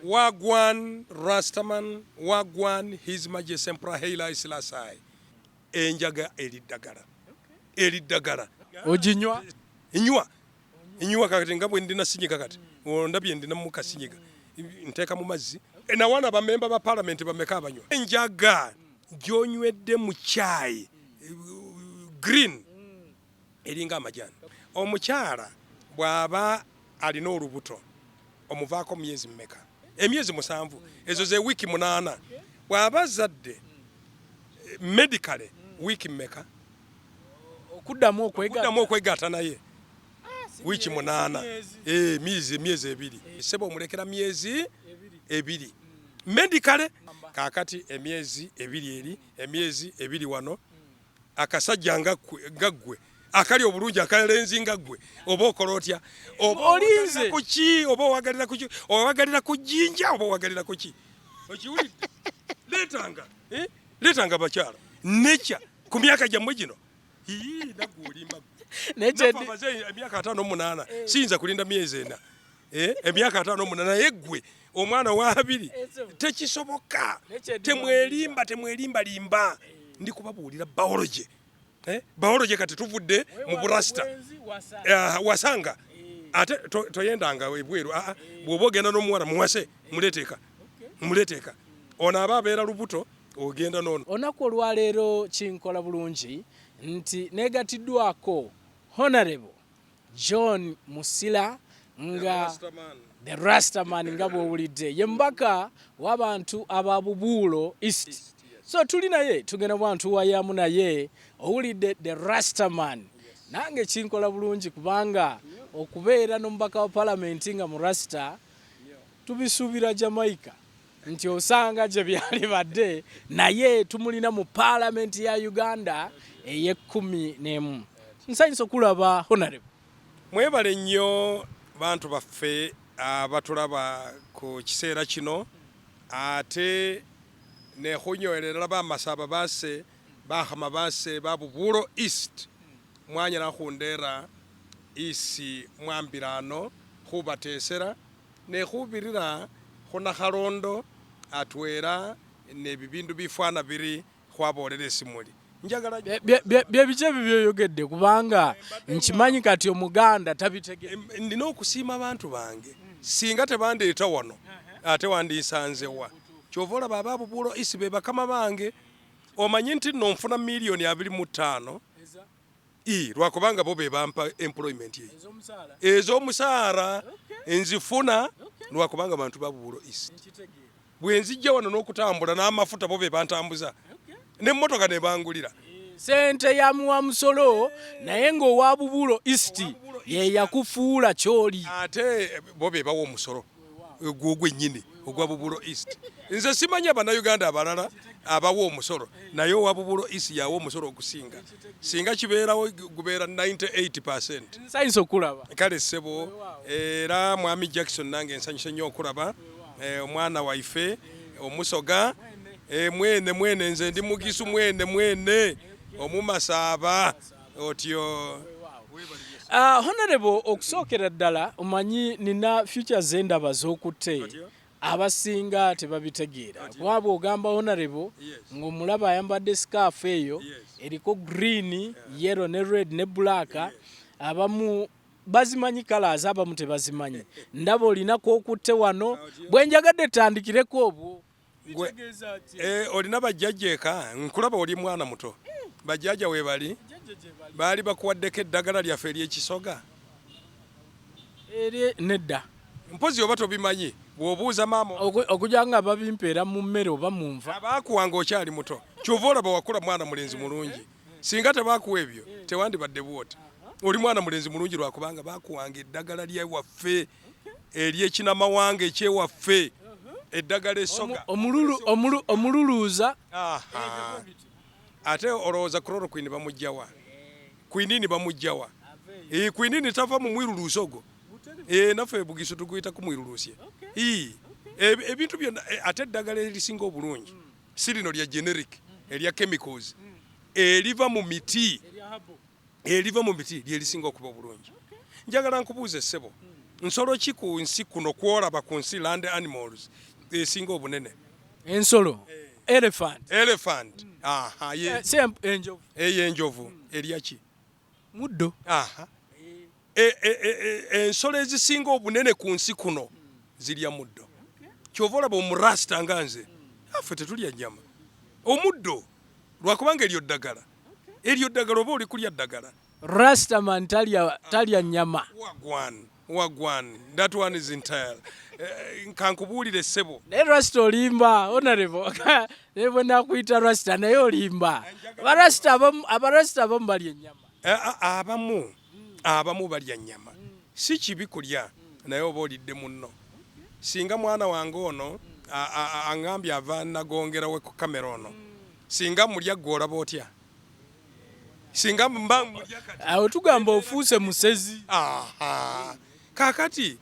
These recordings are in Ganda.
Wagwan Rastaman, Wagwan His Majesty Emperor Haile Selassie. Enjaga eridagala. Eridagala. Ojinywa? Inywa kakati nga bwe ndina sinyiga kati. Ondabye ndina muka sinyiga. Nteka mu mazzi. Na wana ba member ba parliament bameka abanywa. Enjaga gyonywedde mu chai green eringa amajani. Omukyala bwaba alina olubuto omuvaako myezi mmeka. Emyezi 7 ezo ze wiki 8 bwaba zadde medically wiki mmeka okuddamu okwegatta naye wiki 8 myezi 2 sebo omulekera myezi 2 medically kakati emyezi 2 eri emyezi 2 wano akasajja ngaggwe akali obulungi akalenzi ngaggwe oba okolotya olinze kuki oba owagalira kuki owagalira kujinja oba owagalira kuki okiwulidde letanga bakyala necha ku myaka gyammwe gino nagwolimba emyaka 58 siyinza kulinda myezi 4 emyaka 58 yeggwe omwana wa 2 tekisoboka temwelimba limba ndi kubabuulira biology biology kati tuvudde mu Rasta wasanga ate toyendanga ebweru bwoba ogenda n'omuwala muwase muleteeka ono aba abeera lubuto ogenda n'ono. Olunaku olwaleero kinkola bulungi nti negatiddwako Honorable John Musila nga the Rastaman nga bw'owulidde ye mbaka w'abantu aba Bubuulo East. So tuli naye tugenda bwantu wayamu naye owulidde the Rastaman. Nange kinkola bulungi kubanga okubeera n'omubaka wa parliament nga mu Rasta tubisuubira Jamaica nti osanga gye byali badde naye tumulina mu parliament ya Uganda eye-11. Nsanyusa okulaba Honorable. Mwebale nnyo bantu baffe abatulaba ku kiseera kino ate nehunyoerera bamasaba base bahama base babubuulo East mwanya nakhundera isi mwambirano khubatesera nekhubirira khunakhalondo atwera nebibindu bifwana biri khwabolera esimuli njagala bye byoyogedde kubanga nkimanyi kati omuganda tabitegedde. Ndina okusiima abantu bange singa tebandeeta wano ate wandisanzewa kyovola baba Bubuulo East be bakama bange omanyi nti no nfuna miliyoni 25 lwakubanga bo be bampa employment ye ez'omusaara enzifuna lwakubanga abantu ba Bubuulo East bwenzijja wano n'okutambula n'amafuta bo be bantambuza n'emmotoka ne bangulira sente ya muwa musolo naye ng'owa Bubuulo East ye yakufuula kyoli ate bo be bawa omusolo gwennyini ogwa Bubuulo East. Nze simanya bannayuganda abalala abawa omusolo naye owa Bubuulo East yawa omusolo okusinga singa kibeerawo gubeera 98%. Nsanyusa okulaba kale ssebo era mwami Jackson nange ensanyusa nnyo okulaba omwana waife omusoga mwene nze ndi mugisu mwene omumasaaba otyo. Honorable okusookera ddala omanyi nina future zendaba z'okutte abasinga tebabitegeera bwaba ogamba Honorable ng'omulaba ayambadde scarf eyo eriko green yellow ne red ne black abamu bazimanyi colors abamu tebazimanyi ndaba olinako okutte wano bwenjagadde tandikireko obwo olina bajjajja eka nkulaba oli mwana muto bajjajja we bali bakuwaddeko eddagala lyaffe ery'ekisoga nedda mpozi oba tobimanyi bw'obuuza maama okujja nga babimpeera mu mmere oba mu nva abaakuwanga okyali muto kyova olaba wakula mwana mulenzi mulungi singa tebakuwa ebyo tewandibadde bwota oli mwana mulenzi mulungi lwakubanga bakuwanga eddagala lyewaffe ery'ekinamawanga ekyewaffe eddagala essoga omululuuza ate olowooza chloroquine bamugjawa kwinini bamugjawa kwinini tava mu mwiruluusi ogwo naffe Bugisu tuguyita ku mwiruluusi ebintu byonna ate eddagala erisinga obulungi si lino lya generic erya chemicals eriva mu miti lyerisinga okuba obulungi. Njagala nkubuuze ssebo nsolo ki ku nsi kuno kwolaba ku nsi land animals esinga obunene? Ensolo elephant. Aha, enjovu. Enjovu erya ki? Muddo. Aha. Ensolo ezisinga obunene ku nsi kuno zirya muddo. Kyova olaba omurasta nga nze affe tetulya nnyama. Omuddo lwakubanga eryo ddagala. Eryo ddagala oba oli kulya ddagala. Rastaman talya nnyama. Wagwan. That one is entire. Nkankubuulire ssebo. Naye Rasta olimba, honorable. Nebo nakuyita Rasta naye olimba. Abarasta abamu balya ennyama. Abamu balya nnyama. Si kibi kulya naye oba olidde munno. Singa mwana wange ono angambye ava nagongerawe ku kamera ono. Singa mulya gwe olaba otya? Singa mba mulya kati. Awo tugamba ofuuse musezi. Kakati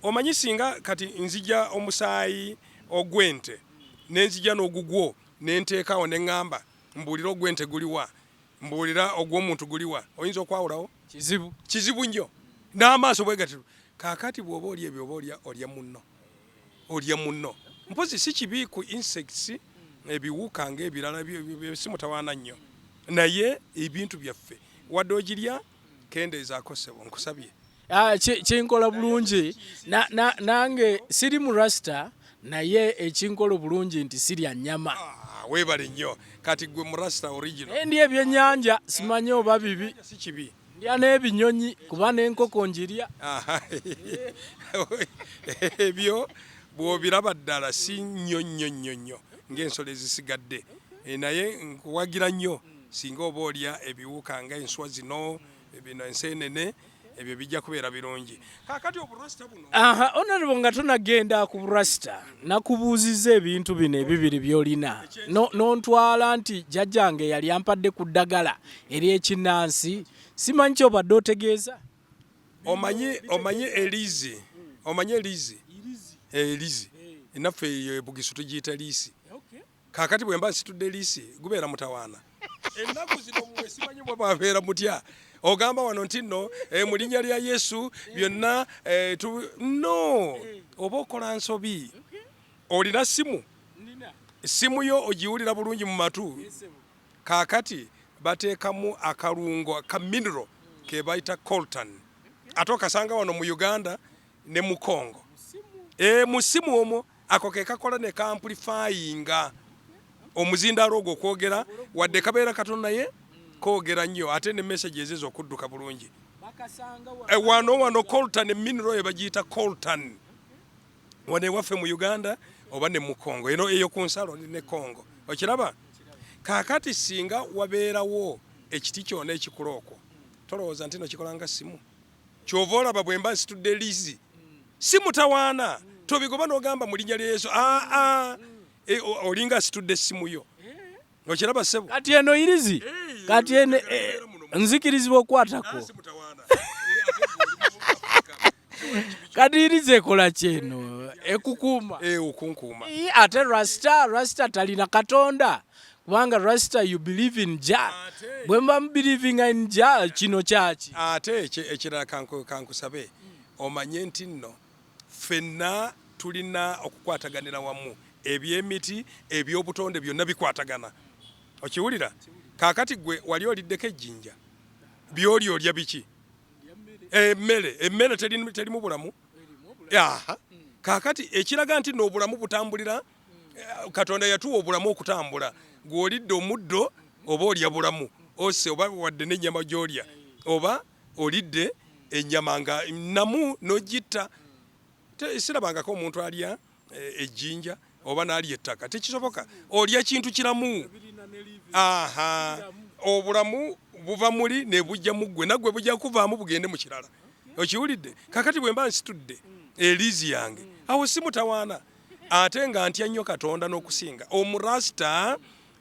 omanyi singa kati nzija omusaayi ogwente nenzija n'ogugwo nenteekawo neŋŋamba mbuulira ogwente guliwa mbuulira ogw'omuntu guliwa oyinza okwawulawo? Kizibu nnyo n'amaaso bwe gati. Kakati bw'oba oli ebyo oba olya munno. Mpozi si kibi ku insects ebiwuka ng'ebirala simutawaana nnyo naye ebintu byaffe wadde ogirya kendeezaako ssebo nkusabye. Kinkola bulungi nange siri mu Rasta naye ekinkola bulungi nti sirya nnyama. Weebale nnyo kati gwe mu Rasta original. Ndya ebyennyanja simanyi oba bibi. Si kibi. Ndya n'ebinyonyi kuba n'enkoko njirya. Ebyo bw'obiraba ddala si nnyo ng'ensolo ezisigadde naye nkuwagira nnyo singa oba olya ebiwuka nga enswa zino bino enseenene ebyo bijja kubeera birungi. Kakati oburasta buno honorable nga tonagenda ku burasta nakubuuziza ebintu bino ebibiri by'olina nontwala nti jjajjange yali ampadde ku ddagala ery'ekinnansi simanyi kyobadde otegeeza. Omanyi elizi naffe eyo ebugisu tugiyita liisi. Kakati bwe mba nsitudde liisi gubeera mutawaana. Ennaku zino mmwe simanyi bwe babeera mutya. Ogamba wano nti nno mu linnya lya Yesu byonna no oba okola nsobi. Olina simu yo ogiwulira bulungi mu matu. Kakati bateekamu akalungo ka mineral ke bayita coltan. Ate okasanga wano mu Uganda ne mu Congo. Mu simu omwo ako ke kakola ne ka amplifyinga omuzindaalo ogwo okwogera wadde kabeera katono naye koogera nnyo ate ne message ezizo okudduka bulungi. Wano coltan mineral ebagiyita coltan. Wane waffe mu Uganda oba ne mu Congo. Eno eyo ku nsalo ne Congo. Okiraba? Kakati singa wabeerawo ekiti kyona ekikula okwo. Tolowooza nti no kikola nga simu. Kyova olaba bwe mba nsitudde liizi. Si mutawaana. Tobigoba n'ogamba mu linnya lya Yesu. Olinga asitudde essimu yo. Okiraba ssebo? Kati eno irizi. Kati eno nzikirizibwa okwatako. Kati irizi ekola kyeno ekukuuma. Okunkuuma. Ate Rasta talina Katonda. Kubanga Rasta you believe in Jah. Bwe mba believing in Jah kino kyaki. Ate ekirala kankusabe omanye nti nno ffenna tulina okukwataganira wamu. Ebyemiti ebyobutonde byonna bikwatagana. Okiwulira? Kakati gwe wali oliddeko ejjinja. Byoli olya biki? Emmere terimu bulamu. Kakati ekiraga nti n'obulamu butambulira Katonda yatuwa obulamu okutambula. Gwe olidde omuddo oba olya bulamu. Ose oba wadde n'ennyama gy'olya. Oba olidde ennyama nga namu n'ogitta. Sirabangako omuntu alya ejjinja oba n'alya ettaka. Tekisoboka. Olya kintu kiramu. Obulamu buva muli ne bujja mu ggwe. Naggwe bujja kuvaamu bugende mu kirala. Okiwulidde? Kakati bwe mba nsitudde eliizi yange. Awo si mutawaana. Ate nga ntya nnyo Katonda n'okusinga. Omurasta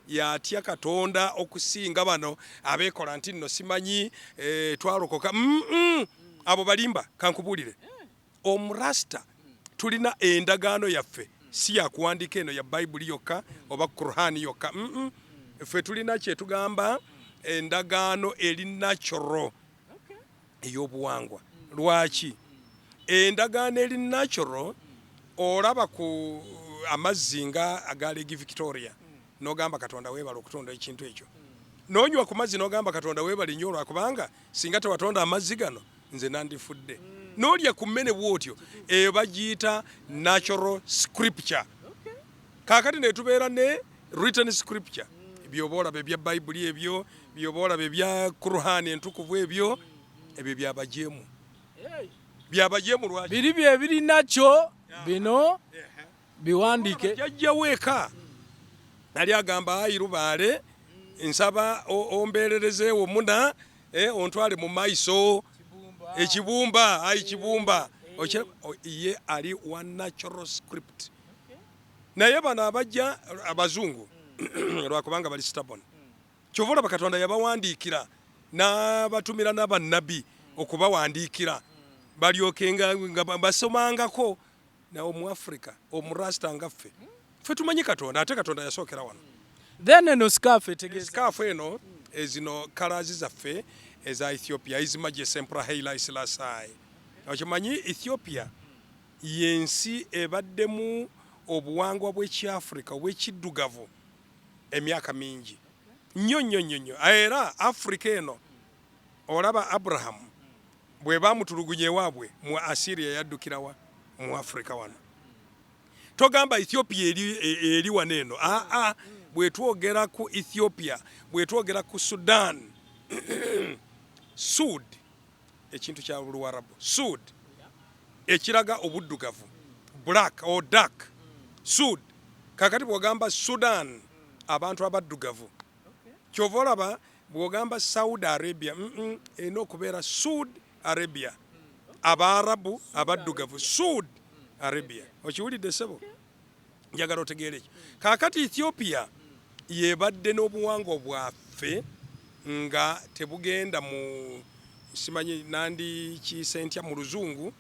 yatya Katonda okusinga bano abeekola nti nno simanyi twalokoka. Abo balimba kankubuulire. Omurasta tulina endagaano yaffe si yakuwandika eno ya Bayibuli yokka oba Qur'ani yokka. Ffe tulina kye tugamba endagaano eri natural ey'obuwangwa. Lwaki? endagaano eri natural olaba ku amazzi nga aga Lake Victoria n'ogamba Katonda weebala okutonda ekintu ekyo n'onywa ku mazzi n'ogamba Katonda weebala nnyo olwakubanga singa tewatonda amazzi gano nze nandifudde n'olya ku mmene bw'otyo eyo bagiyita natural scripture kaakati ne tubeera ne written scripture byoba olaba ebya bayibuli ebyo byoba olaba ebya Quran entukuvu ebyo byabajeemu lwaki biri bye biri nakyo bino biwandiike jajjawo eka nali agamba ayi Lubaale nsaba ombeererezeewo muna ontwale mu maiso ekibumba ayi kibumba ye ali wa natural script naye bano abajja abazungu lwakubanga bali stubborn kyova olaba Katonda yabawandiikira n'abatumira n'abannabbi okubawandiikira balyoke nga basomangako nawe mu Africa omurasta nga ffe tumanyi Katonda ate Katonda yasookera wano then eno scarf tegeza scarf eno ezino colors zaffe eza Ethiopia His Majesty Emperor Haile Selassie okimanyi Ethiopia yensi ebaddemu obuwangwa bw'Ekiafrika obw'ekiddugavu emyaka mingi nnyo era Africa eno olaba Abraham bwe bamutulugunye waabwe mu Assyria yaddukirawa mu Africa wano togamba Ethiopia eri wano eno bwe twogera ku Ethiopia bwe twogera ku Sudan Sud ekintu kya Luwarabu Sud ekiraga obuddugavu black or dark Sud kakati bwogamba Sudan abantu abaddugavu kyova olaba bwogamba Saudi Arabia eno okubeera Sud Arabia Abarabu abaddugavu Sud Arabia okiwulidde sebo njagala otegeere ki kakati Ethiopia yebadde n'obuwangwa bwaffe nga tebugenda mu simanyi nandi kisentya mu luzungu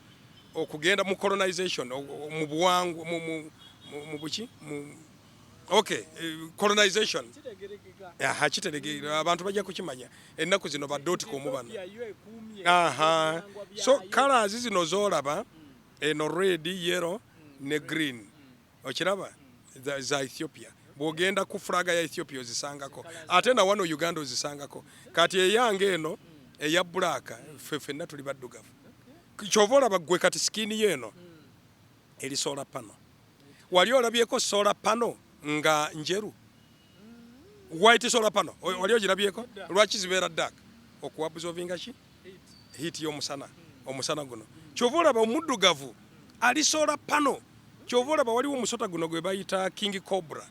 okugenda mu colonization mu buwangwa mu buki colonization kitegerekeka abantu bajja kukimanya ennaku zino badotikomu bano so colors zino zoolaba eno red yellow ne green okiraba za Ethiopia bwogenda ku flaga ya Ethiopia ozisangako ate na wano Uganda ozisangako kati eyange eno eya black ffenna tuli baddugavu kyova olaba gwe kati skini yeno eri solar panel wali olabyeko solar panel nga njeru white solar panel wali ogirabyeko lwaki zibeera dark okuabsorvinga ki heat y'omusana omusana guno kyova olaba omuddugavu ali solar panel kyova olaba waliwo omusota guno gwe bayita king cobra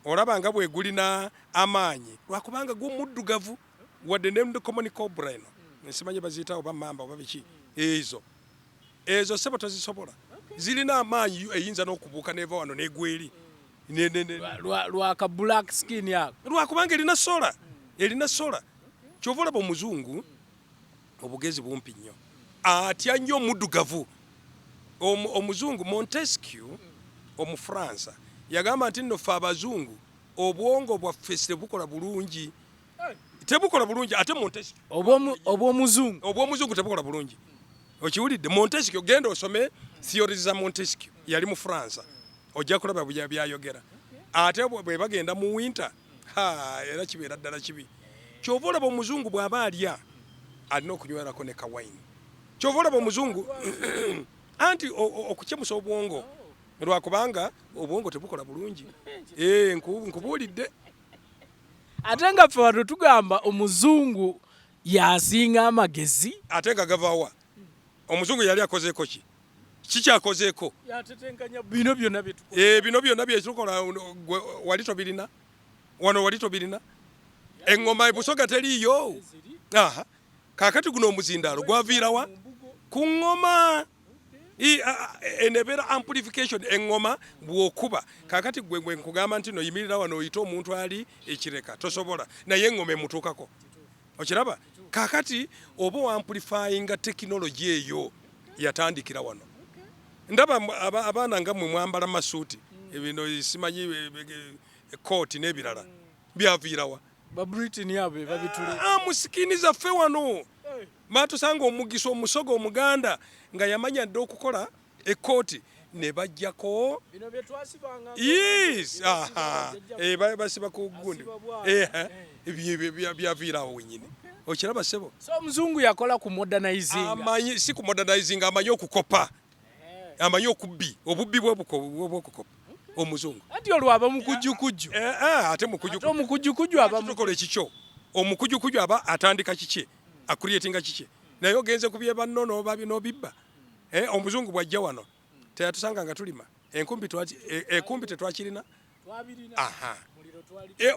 olaba nga bwegulina amaanyi lwakubanga gw'omuddugavu wadde ne common cobra eno nsimanyi baziyita oba mamba oba biki ezo sebo tozisobola zirina amaanyi eyinza n'okubuuka neva wano negweri lwaka black skin yako lwakubanga erina sola kyova olaba omuzungu obugezi bumpi nnyo atya nnyo omuddugavu omuzungu Montesquieu omufaransa yagamba nti nno ffe abazungu obwongo bwaffe tebukola bulungi ate Montesquieu obw'omuzungu tebukola bulungi okiwulidde Montesquieu genda osome theories za Montesquieu yali mu Faransa ojja kulaba byayogera ate bwe bagenda mu winter era kibeera ddala kibi kyova olaba omuzungu bw'aba alya alina okunywerako ne kawayini kyova olaba omuzungu anti okucemusa obwongo lwakubanga obwongo tebukola bulungi nkubuulidde ate nga ffe wano tugamba omuzungu yasinga amagezi ate nga gavawa omuzungu yali akozeeko ki kikyakozeeko bino byonna byetukola wali tobirina wano wali tobirina eŋŋoma ebusoga teriiyo kaakati guno omuzindaalo gwaviirawa ku ŋŋoma enebeera amplification eŋŋoma bw'okuba kaakati gwe nkugamba nti no yimirira wano oyite omuntu ali ekireka tosobola naye eŋŋoma emutuukako okiraba kaakati oba oamplifyinga tekinologi eyo yatandikira wano ndaba abaana nga mwe mwambala masuuti ebino simanyi kooti n'ebirala byaviirawa ba Britain yabe babitule musikini zaffe wano Matusanga omugiso omusogo omuganda nga yamanya dde okukola ekkooti ne bajjako bino bye twasibanga yes basiba ku gundi byaviirawo wenyini okiraba sebo so omuzungu yakola ku modernizing amanyi si ku modernizing amanyi okukopa amanyi okubbi obubbi bw'okukopa omuzungu ati olwaba mukujjukujju ate mukujjukujju aba tukola ekikyo omukujjukujju aba atandika kiki akuriyetinga kiki naye ogenze kubye banno n'obibba omuzungu bwajja wano teyatusanga nga tulima enkumbi tetwakirina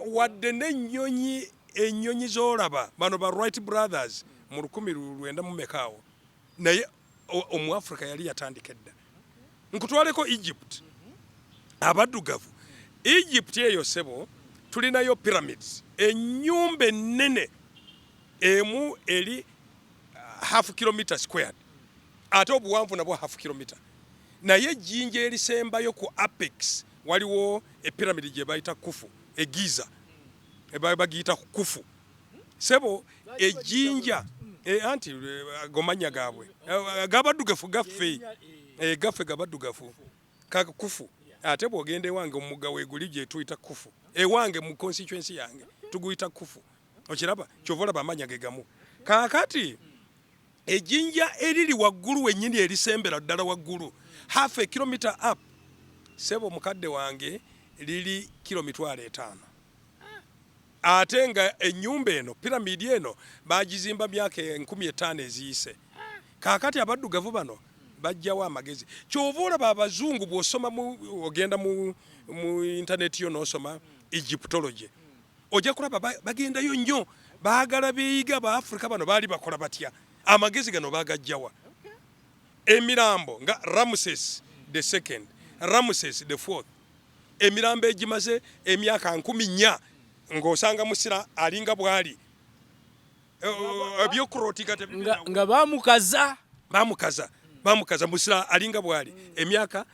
wadde n'ennyonyi ennyonyi z'olaba bano ba Wright brothers mu 1900 naye omuafrika yali yatandika edda nkutwaleko Egypt abaddugavu Egypt eyo sebo tulinayo pyramids ennyumba ennene emu eri half kilometer squared ate obuwanvu nabwo half kilometer naye ejjinja erisembayo ku apex waliwo epiramidi gye bayita Kufu egiza bagiyita Kufu sebo ejjinja anti gomanya gaabwe gabaddugafu gaffe gabaddugafu kaka Kufu ate bwogende wange omugga weeguli gye tuyita Kufu ewange mu constituency yange tuguyita Kufu okiraba kyovola bamanya gegamu kakati ejjinja eriri waggulu wennyini erisembera ddala waggulu half a kilometer up sebo mukadde wange liri kilometwale 5 ate nga ennyumba eno piramidi eno bagizimba myaka 15 eziyise kakati abaddugavu bano bajjawo amagezi kyova olaba abazungu bw'osoma ogenda mu internet yo n'osoma Egyptology ojja kulaba bagendayo nnyo baagala beeyiga Abafrika bano baali bakola batya amagezi gano bagajjawa emirambo nga Ramses the second Ramses the fourth emirambo egimaze emyaka 14 ng'osanga musira alinga bwali ebyokurotika nga bamukaza musira alinga bwali emyaka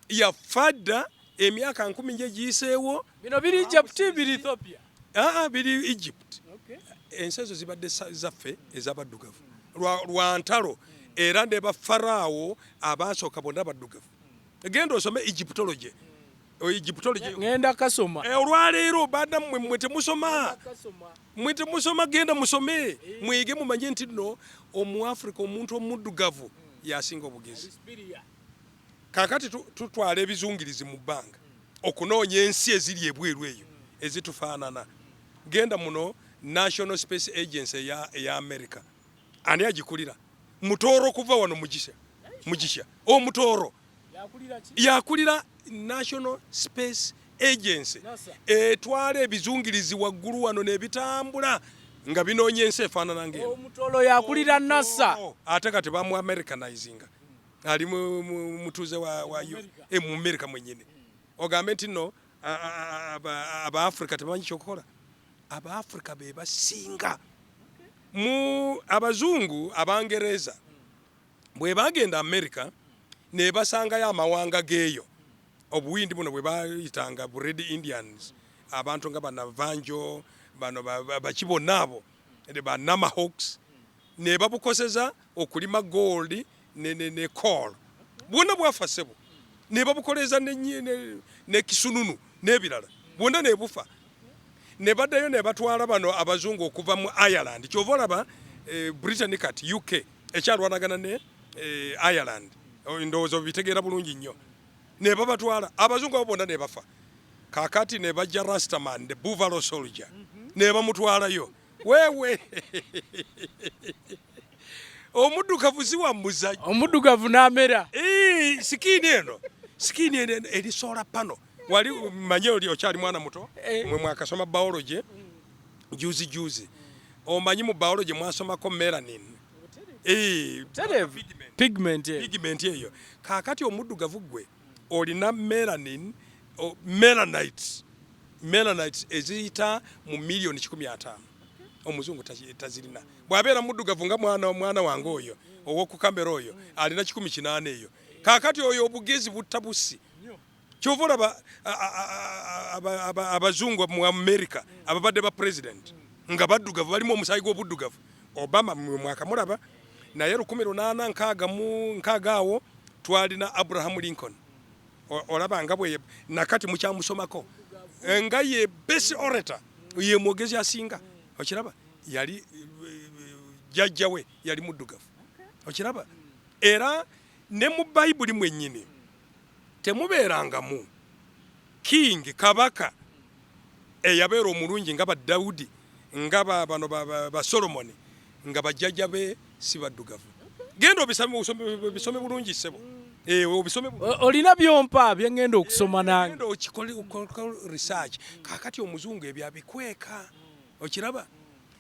yafadda emyaka 10 egiyiseewo bino biri Egypt biri Ethiopia biri Egypt ensezo zibadde zaffe ez'abaddugavu lwa ntalo era ne bafaraawo abasooka bonna baddugavu genda osome Egyptology ngenda kasoma olwaleero badda mmwe temusoma genda musome mwege mumanye nti nno omuafrika omuntu omuddugavu yasinga obugezi kakati tutwala ebizungirizi mu bbanga okunoonya ensi eziri ebweru eyo ezitufaanana genda muno National Space Agency ya America ani agikulira mutooro kuva wano mugisha omutooro yakulira National Space Agency etwala ebizungirizi waggulu wano nebitambula nga binoonya ensi efaanana ng'eno omutooro yakulira NASA ate kati bamu Americanizinga ali mutuuze mu America mwennyini ogambe nti nno Aba-Africa tebamanyi kyokukola Aba-Africa be basinga mu abazungu Abangereza bwe bagenda America ne basangayo amawanga geeyo obuwindi buno bwe bayitanga Red Indians abantu nga banavanjo bano bakibona abo banamahawks ne babukoseza okulima gold ne coal bwonna bwafa sebo ne babukoleza ne kisununu n'ebirala bwonna ne bufa ne baddayo ne batwala bano abazungu okuva mu Ireland kyova olaba Britain kati UK ekyalwanagana ne Ireland ndowooza bitegeera bulungi nnyo ne babatwala abazungu abo bonna ne bafa kakati ne bajja Rastaman the Buffalo Soldier ne bamutwalayo wewe omuddugavu ziwa muzajja omuddugavu n'amera sikini eno eri solar panel wali manye oli okyali mwana muto mwe mwakasoma biology juzi omanyi mu biology mwasomako melanin pigment eyo kakati omuddugavu gwe olina melanin melanites eziyita mu milioni 15 omuzungu tazirina bw'abeera muddugavu nga mwana wange oyo ow'okukamera oyo alina 18 eyo kakati oyo obugezi buttabusi kyova olaba abazungu mu America ababadde ba president nga baddugavu balimu omusayi gw'obuddugavu Obama mwaka mulaba naye 1860 awo twalina Abraham Lincoln olaba nga bwe nakati mukyamusomako nga ye best orator ye mwogezi asinga okiraba yali jajjawe yali muddugavu okiraba era ne mu Bayibuli mwennyini temubeerangamu king kabaka eyabeera omulungi nga ba Dawudi nga bano ba Solomoni nga bajjajja be si baddugavu. Genda obisome bulungi ssebo. Obisome olina byompa byengenda okusoma nange. Genda okikole research. Kakati omuzungu ebyo abikweka. Okiraba?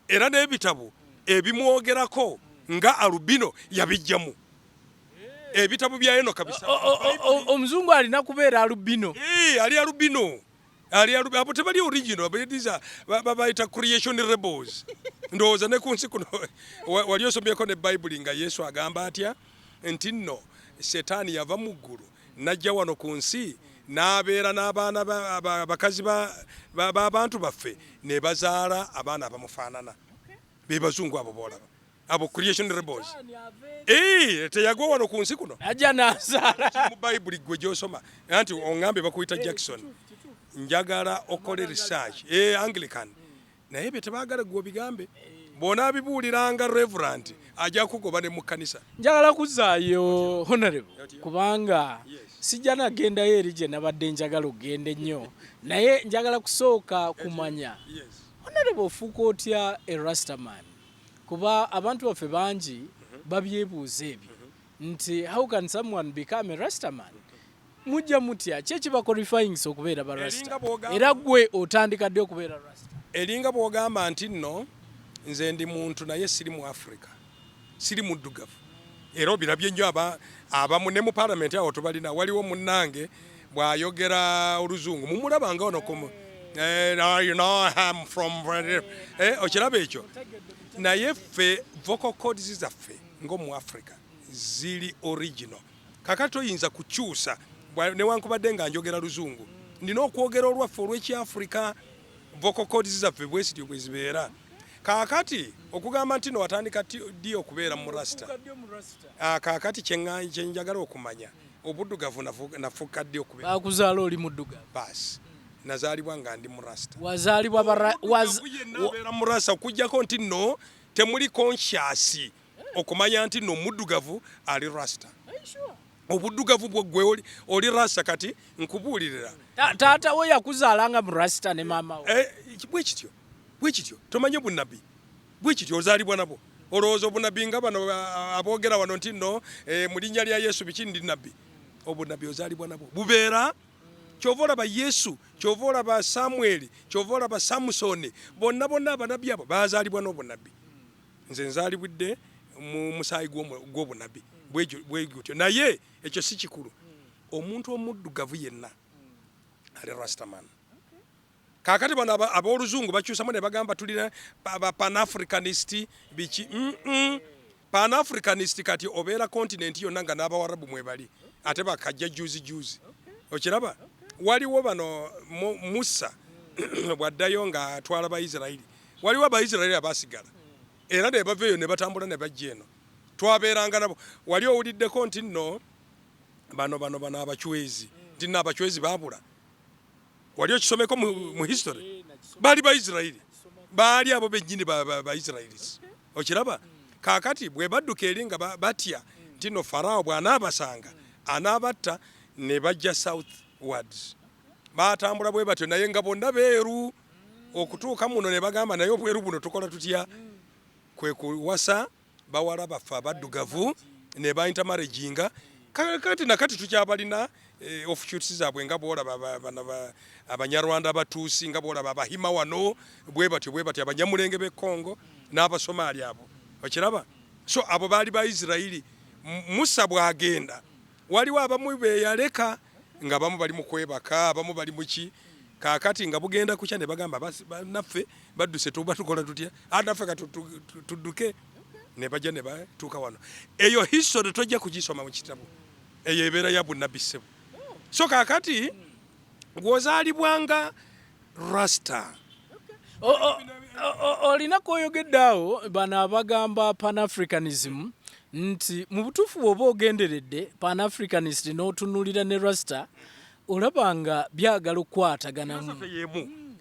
Era n'ebitabo ebimwogerako nga Albino yabijjamu. Ebitabo bya Eno kabisa. Omuzungu alina kubeera Albino. Ali Albino. Abo tebali original, babayita creation rebels. Ndowooza ne ku nsi kuno wali osomyeko ne Bayibuli nga Yesu agamba atya nti nno Setaani yava mu ggulu n'ajja wano ku nsi n'abeera n'abaana bakazi b'abantu baffe ne bazaala abaana abamufaanana. Be bazungu abo boolaba. Abo creation rebels. Teyagwa wano ku nsi kuno. Ajja n'azaala. Mu Bayibuli gwe gy'osoma anti ongambe bakuyita Jackson. Njagala okole research Anglican naye bye tebaagala gwe bigambe bona abibuuliranga reverend ajja kugoba ne mu kanisa. Njagala kuzaayo honorable kubanga sijja nagendayo eri gye nabadde njagala ogende nnyo naye njagala kusooka kumanya honorable ofuuka otya Rastaman kuba abantu baffe bangi babyebuuza ebyo nti how can someone become a Rastaman? Mujja mutya kyekiba qualifying okubeera ba Rasta era gwe otandika dde okubeera Rasta eringa bw'ogamba nti nno nze ndi muntu naye siri mu Africa siri muddugavu era obirabye nnyo abamu ne mu parliament awo tubalina waliwo munnange bw'ayogera oluzungu mumulabanga ono okiraba ekyo naye ffe vocal cords zaffe ng'omu Africa ziri original kakati oyinza kukyusa newankubadde nga njogera luzungu nina okwogera olwaffe olw'ekyafrika vocal cords zaffe bwesityo bwe zibeera kakati okugamba nti no watandika ddi okubeera mu Rasta kakati kyenjagala okumanya obuddugavu nafuuka ddi okubeera bakuzaala oli muddugavu basi nazaalibwa nga ndi mu Rasta wazaalibwa nabeera mu Rasta okuggyako nti nno temuli conscious okumanya nti nno omuddugavu ali Rasta obuddugavu bwe oli Rasta kati nkubuulirira taata we yakuzaalanga mu Rasta ne maama we bwekityo tomanye bunnabi bwekityo ozaalibwa nabo olowooza obunnabi nga bano aboogera wano nti nno mu linnya lya Yesu biki ndi nabbi obunnabi ozaalibwa nabo bubeera kyova olaba Yesu kyova olaba Samweri kyova olaba Samusoni bonna abanabbi abo bazaalibwa n'obunnabi nze nzaalibwidde mu musaayi gw'obunnabi bwegutyo naye ekyo si kikulu omuntu omuddugavu yenna ali Rastaman kakati bano ab'oluzungu bakyusamu ne bagamba tulina pan-africanist biki pan-africanist kati obeera kontinenti yonna nga n'abawarabu mwebali ate bakajja juzi okiraba waliwo bano Musa bwaddayo nga atwala Abayisirayiri waliwo Abayisirayiri abasigala era ne baveeyo ne batambula ne bajja eno twabeeranga nabo wali owuliddeko nti nno bano abachwezi nti nno abachwezi baabula wali okisomeko mu history baali Bayisirayiri baali abo bennyini Bayisirayiris okiraba kakati bwe badduka eri nga batya nti nno Farao bw'anaabasanga anaabatta ne bajja southwards baatambula bwe batyo naye nga bonna beeru okutuuka muno ne bagamba naye obweru buno tukola tutya kwe kuwasa bawala baffe abaddugavu ne bayinta marejinga kakati nakati tukyabalina offshoots zaabwe nga bwolaba abanyarwanda abatuusi nga bwolaba abahima wano bwe batyo abanyamulenge b'e Congo n'abasomaali abo okiraba so abo baali Bayisirayiri Musa bw'agenda waliwo abamu beyaleka nga abamu bali mu kwebaka abamu bali muki kakati nga bugenda kukya ne bagamba naffe badduse tuba tukola tutya naffe tudduke ne bajja ne batuuka wano eyo history tojja kugisoma mu kitabu eyo ebeera ya bunnabbi ssebo so kakati gw'ozaalibwanga Rasta olina koyogeddeawo bano abagamba Pan-Africanism nti mu butuufu bw'oba ogenderedde Pan-Africanist n'otunuulira ne Rasta olaba nga byagala okukwataganamu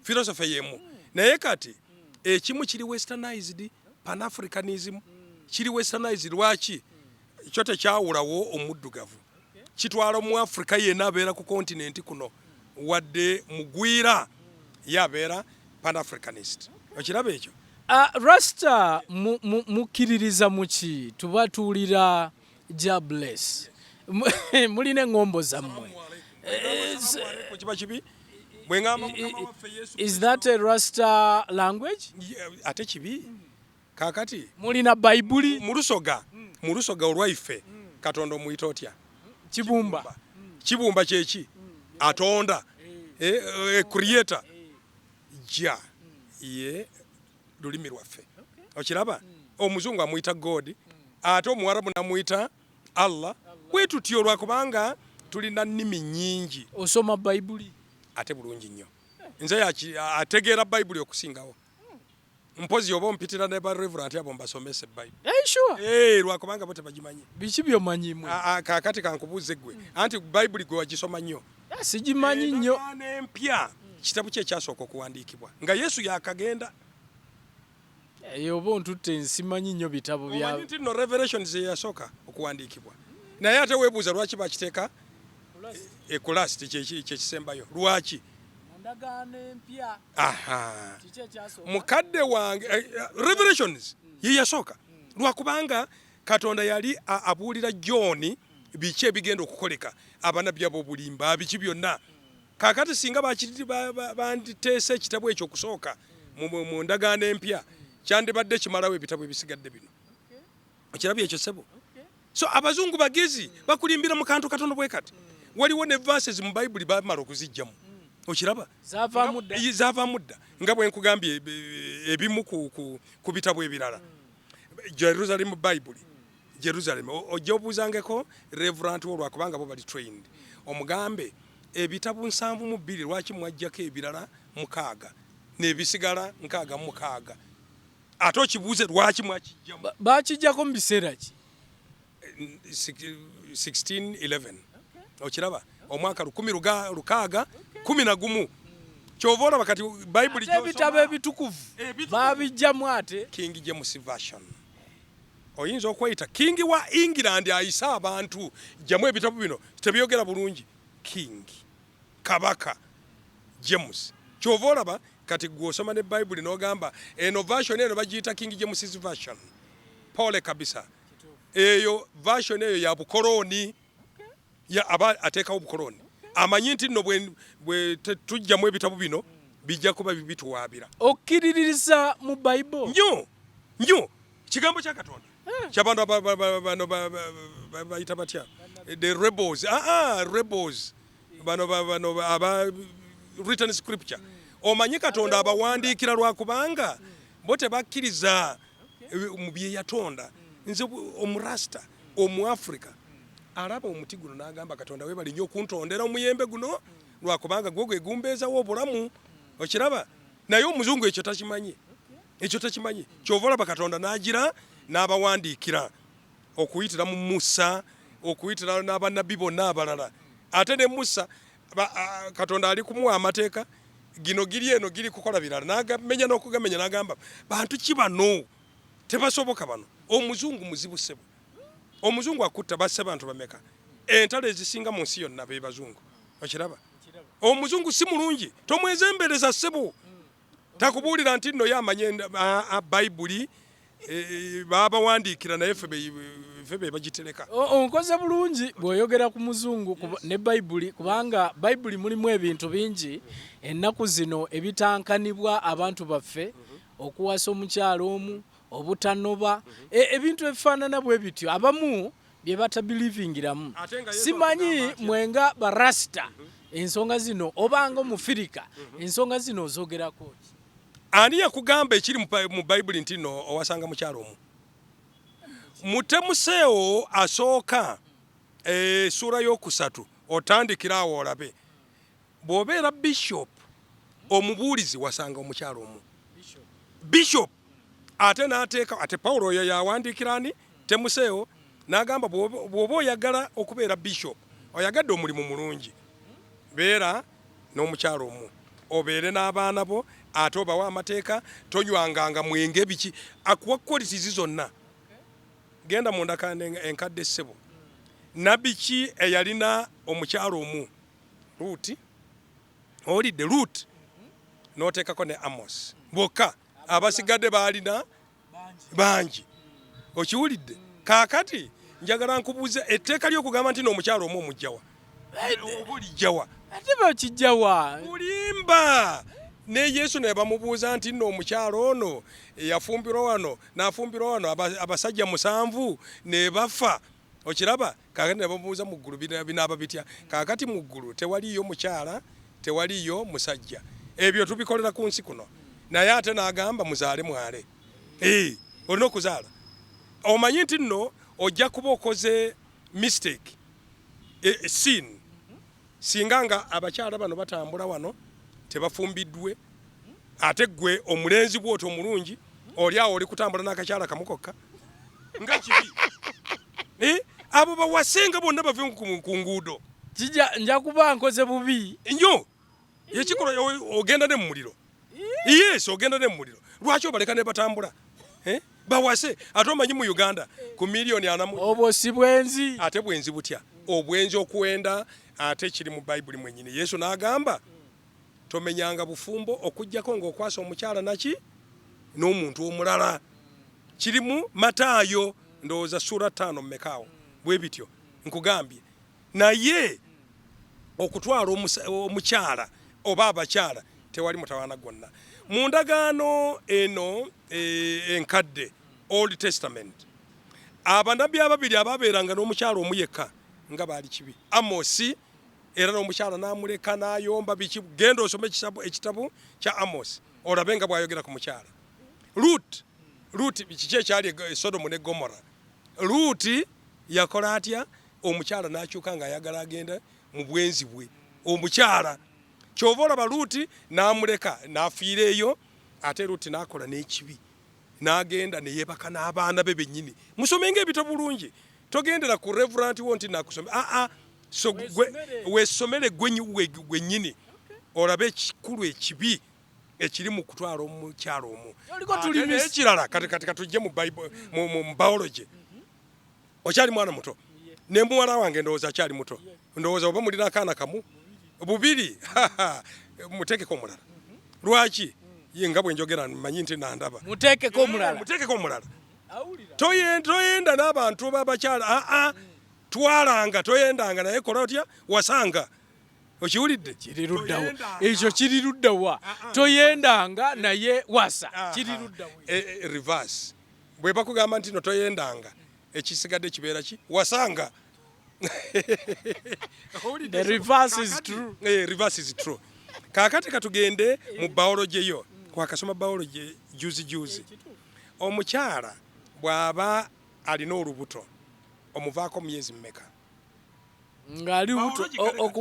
philosophy yemu naye kati ekimu kiri westernized Pan-Africanism kiri westernized lwaki kyo tekyawulawo omuddugavu kitwala mu Africa yenna abeera ku continent kuno wadde mugwira yabeera Pan-Africanist okiraba ekyo Rasta mukkiririza muki tuulira jobless mulina engombo zammwe is that a Rasta language ate kibi kakati mulina Bayibuli mu lusoga olwaife Katonda omuyita otya kibumba kyeki atonda creator ja ye lulimi lwaffe okiraba omuzungu amuyita God ate omuwarabu namuyita Allah bwetutyo lwakubanga tulina nnimi nyingi osoma Bayibuli ate bulungi nnyo nze ategeera Bayibuli okusingawo mpozi oba ompitira ne ba reverend abo mbasomese Bayibuli sure lwakubanga bo tebagimanyi biki byomanyimwe kakati kankubuuze gwe anti Bayibuli gwe wagisoma nnyo sigimanyi nnyo empya kitabu kye kyasooka okuwandiikibwa nga Yesu yakagenda oba ontutte nsimanyi nnyo bitabo bya nti no Revelations yasooka okuwandiikibwa naye ate weebuuza lwaki bakiteeka ekulasti kyekisembayo lwaki mukadde wange Revelations ye yasooka lwakubanga Katonda yali abuulira John biki ebigenda okukoleka abannabbi ab'obulimba biki byonna kakati singa banditeese ekitabu ekyo okusooka mu ndagaano empya kyandibadde kimalawo ebitabo ebisigadde bino okirabye ekyo sebo so abazungu bagezi bakulimbira mu kantu katono bwe kati waliwo ne verses mu Bayibuli bamala okuzijjamu okiraba zaava mudda nga bwe nkugambye ebimu ku bitabo ebirala Jerusalem Bayibuli Jerusalem ojja obuuzangeko reverend wo lwakubanga bo bali trained omugambe ebitabu 72 lwaki mwajjako ebirala 6 n'ebisigala 6 ate okibuuze lwaki mwakijjamu bakijjako mu biseera ki 1611 okiraba omwaka 1611 kyova olaba kati Bayibuli ebitabo ebitukuvu babijjamu ate King James Version oyinza okweyita King wa England ayisa abantu jjamu ebitabo bino tebyogera bulungi King Kabaka James kyova olaba kati gwosoma ne Bayibuli n'ogamba eno version eno bagiyita King James Version pole kabisa eyo version eyo ya bukoloni ya aba ateekawo bukoloni amanyi nti nno bwe tujjamu ebitabo bino bijja kuba bibituwaabira okkiririza mu Bayibuli nnyo kigambo kya Katonda kyabantu bayita batya the rebels rebels bano aba written scripture omanyi Katonda abawandiikira lwakubanga bo tebakkiriza mu bye yatonda nze omurasta omuafrika alaba omuti guno n'agamba Katonda webali nnyo okuntondera omuyembe guno lwakubanga gwe gwegumbeezawo obulamu okiraba naye omuzungu ekyo takimanyi kyova olaba Katonda n'agira n'abawandiikira okuyitira mu Musa okuyitira n'abannabbi bonna abalala ate ne Musa Katonda ali kumuwa amateeka gino giri eno giri kukola birala n'agamenya n'okugamenya n'agamba bantu ki bano tebasoboka bano omuzungu muzibu sebo omuzungu akutta basse bantu bameka entale ezisinga mu nsi yonna be bazungu okiraba omuzungu si mulungi tomwezembereza sebo takubuulira nti nno yamanye Bayibuli babawandiikira naye ffe be bagitereka onkoze bulungi bw'oyogera ku muzungu ne Bayibuli kubanga Bayibuli mulimu ebintu bingi ennaku zino ebitankanibwa abantu baffe okuwasa omukyalo omu obutanoba ebintu ebifaanana bwe bityo abamu bye batabelivingiramu simanyi mwenga barasta ensonga zino obanga omufirika ensonga zino ozogerako ani yakugamba ekiri mu Bayibuli nti no owasanga mukyalo omu mutemuseewo asooka sura y'okusatu otandikira awo olabe bw'obeera bishop omubuulizi wasanga omukyalo omu bishop ate n'ateeka ate Paulo oyo yawandiikirani Timoseewo n'agamba bw'oba oyagala okubeera bishop oyagadde omulimu mulungi beera n'omukyalo omu obeere n'abaana bo ate obawa amateeka tonywanganga mwenge biki akuwa qualities zonna genda mu ndakana enkadde ssebo nabiki eyalina omukyalo omu Ruti olidde Ruti n'oteekako ne Amos bokka abasigadde baalina bangi okiwulidde kaakati njagala nkubuuze etteeka ly'okugamba nti n'omukyalo omu omujjawa oba olijjawa ate bakijjawa bulimba ne Yesu ne bamubuuza nti nno omukyalo ono yafumbirwa wano n'afumbirwa wano abasajja 7 ne bafa okiraba kaakati ne bamubuuza mu ggulu binaaba bitya kaakati mu ggulu tewaliyo mukyala tewaliyo musajja ebyo tubikolera ku nsi kuno naye ate n'agamba muzaale mwale olina okuzaala omanyi nti nno ojja kuba okoze mistake sin singa nga abakyala bano batambula wano tebafumbiddwe ate gwe omulenzi bw'oti omulungi oli awo oli kutambula n'akakyala kamukokka nga kibi abo bawasenga bonna bave ku nguudo nja kuba nkoze bubi nnyo yekikola ogenda ne mu muliro yes ogenda ne mu muliro lwaki obaleka ne batambula bawase ate omanyi mu Uganda ku miliyoni 4 obwo si bwenzi ate bwenzi butya obwenzi okuwenda ate kiri mu Bayibuli mwennyini Yesu n'agamba tomenyanga bufumbo okujjako ng'okwasa omukyala naki n'omuntu omulala kiri mu Mataayo ndowooza sura 5 mmekaawo bwe bityo nkugambye naye okutwala omukyala oba abakyala tewali mutawaana gwonna mu ndagaano eno enkadde Old Testament abanabbi ababiri ababeeranga n'omukyala omu yekka nga baali kibi Amosi era n'omukyala n'amuleka n'ayomba biki genda osome ekitabo kya Amos olabe nga bw'ayogera ku mukyala Ruti kiki ekyali Sodomu ne Gomora Ruti yakola atya omukyala n'akyuka ng'ayagala agenda mu bwenzi bwe omukyala kyova olaba Ruti n'amuleka n'afiira eyo ate Ruti n'akola n'ekibi n'agenda ne yeebaka n'abaana be bennyini musomenga ebitabo bulungi togendera ku reverant wo nti nakusome so weesomere gwennyini olabe ekikulu ekibi ekiri mu kutwala omukyalo omu ekirala kati katujje mu biology okyali mwana muto ne muwala wange ndowooza akyali muto ndowooza oba mulina akaana kamu bubiri muteekeko omulala lwaki ye nga bwe njogera mmanyi nti nandaba muteekeko omulala toyenda n'abantu b'abakyala twalanga toyendanga naye kola otya wasanga okiwulidde kiriruddawo ekyo kiriruddawa toyendanga naye wasa kiriruddawo reverse bwe bakugamba nti no toyendanga ekisigadde kibeera ki wasanga the reverse is true reverse is true kaakati katugende mu biology yo kwakasoma biology juzi omukyala bw'aba alina olubuto omuvaako myezi mmeka ng'ali lubuto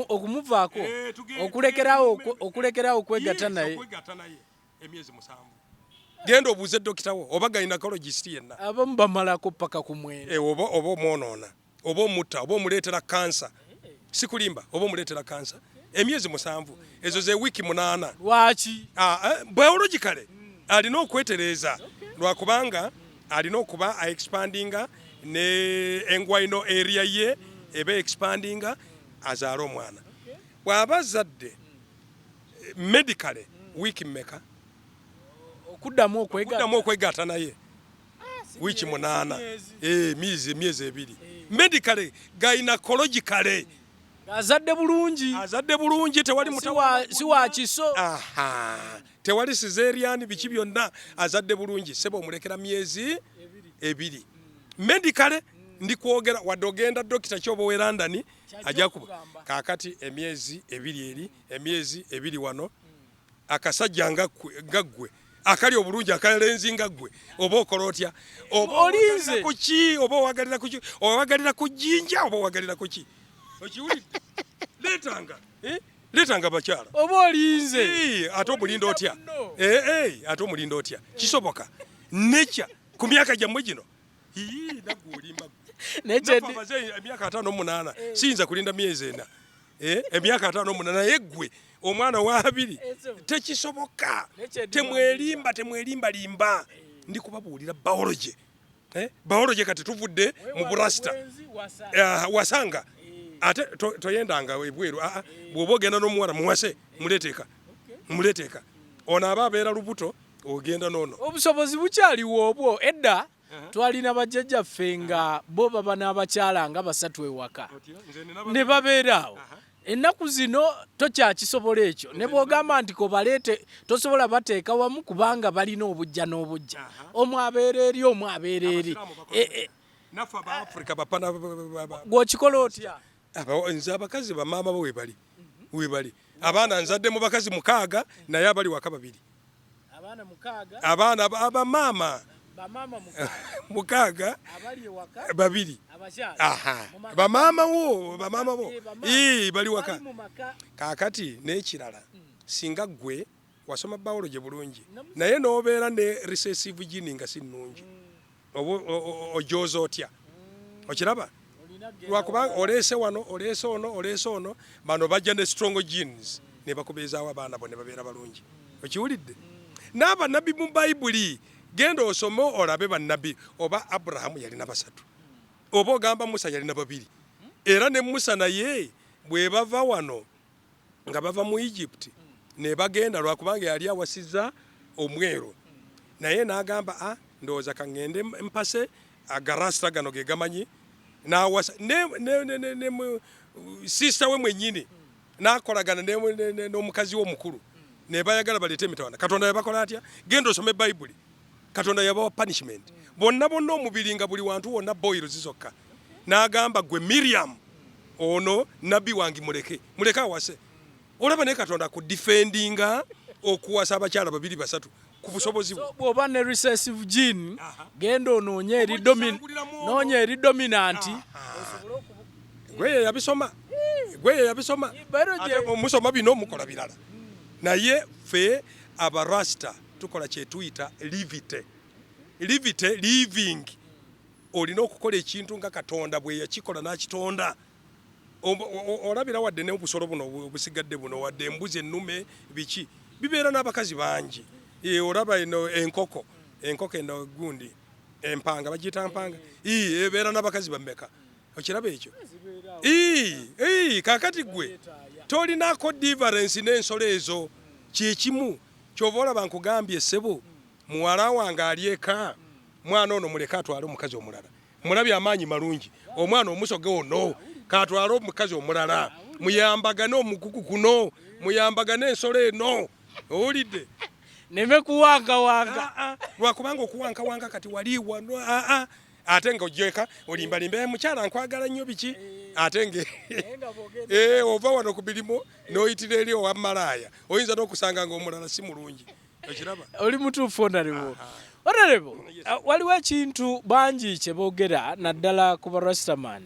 okumuvaako okulekerawo okwegatta naye emyezi 7 genda obuuze dokita wo oba gynecologist yenna abamu bamalako paka ku mwene oba omwonoona oba omutta oba omuleetera kansa sikulimba oba omuleetera kansa emyezi 7 ezo ze wiiki 8 lwaki biologically alina okwetereeza lwakubanga alina okuba expandinga ne engwino area ye eba expandinga azaala omwana bw'aba zadde medically wiiki mmeka okuddamu okwegatta naye wiiki 8 myezi 2 medically gynecologically azadde bulungi tewali si wa kiso tewali cesarean biki byonna azadde bulungi sebo omulekera myezi 2 medically ndikwogera wadde ogenda dokita kyoba we London ajja kuba kaakati emyezi 2 eri emyezi 2 wano akasajja nga ggwe akali obulungi akalenzi nga ggwe oba okola otya olinze kuki oba owagalira kuki owagalira ku jjinja oba owagalira kuki okiwulidde letanga bakyala oba olinze ate omulinda otya ate omulinda otya kisoboka nekya ku myaka gyammwe gino naguolimba emyaka 58 siyinza kulinda myezi 4 emyaka 58 yeggwe omwana wa 2 tekisoboka temwelimba ndi kubabuulira biology biology kati tuvudde mu burasta wasanga ate toyendanga ebweru bw'oba ogenda n'omuwala muwase muleteeka ono aba abeera lubuto ogenda noono obusobozi bukyaliwo obwo edda twalina bajjajjaffe nga bo baba n'abakyala nga 3 ewaka ne babeeraawo ennaku zino tokyakisobola ekyo ne bw'ogamba nti kobaleete tosobola bateeka wamu kubanga balina obujja n'obujja omu abeera eri omu abeera eri naffe abaafrika gw'okikola otya nze abakazi bamaama bo webali abaana nzadde mu bakazi 6 naye abali waka 2 abaana abamaama 6 2 bamaama bo bali waka kakati n'ekirala singa gwe wasoma biology bulungi naye n'obeera ne recessive gene nga si nnungi ojooza otya okiraba lwakubanga oleese wano oleese ono bano bajja ne strong genes ne bakubeezaawo abaana bo ne babeera balungi okiwulidde n'abannabbi mu bayibuli genda osome olabe bannabbi oba Aburahamu yalina 3 oba ogamba Musa yalina 2 era ne Musa naye bwe bava wano nga bava mu Egypt ne bagenda lwakubanga yali awasizza omweru naye n'agamba ndowooza kangende mpase agarasta gano ge gamanyi n'awasa ne sister we mwennyini n'akolagana n'omukazi w'omukulu ne bayagala baleete emitawana Katonda yabakola atya genda osome Bayibuli Katonda yabawa punishment bonna omubiri nga buli wantu wonna boils zizokka n'agamba gwe Miriam ono nabbi wangi muleke awase olaba ne Katonda ku defendinga okuwasa abakyala 2 3 ku busobozi bw'oba ne recessive gene genda onoonye eri dominant gwe yabisoma ate omusoma bino mukola birala naye fe abarasta tukola kyetuyita living olina okukola ekintu nga Katonda bwe yakikola n'akitonda olabira wadde n'obusolo buno obusigadde buno wadde embuzi ennume biki bibeera n'abakazi bangi olaba eno enkoko eno gundi empanga bagiyita mpanga ebeera n'abakazi bammeka okiraba ekyo kakati gwe tolinako difference n'ensolo ezo kyekimu kyova olaba nkugambye ssebo muwala wange alyeka mwana ono muleka atwale omukazi omulala mulabye amaanyi malungi omwana omusoge ono katwale omukazi omulala muyambagane omukuku kuno muyambagane ensolo eno owulidde neme kuwanga lwakubanga okuwanga kati waliwa ate nga ojeka olimbalimba mukyala nkwagala nnyo biki ate nge ova wano ku birimo n'oyitira eri owa malaaya oyinza n'okusanga ng'omulala si mulungi okiraba oli mutuufu Honorable waliwo ekintu bangi kye boogera naddala ku barastaman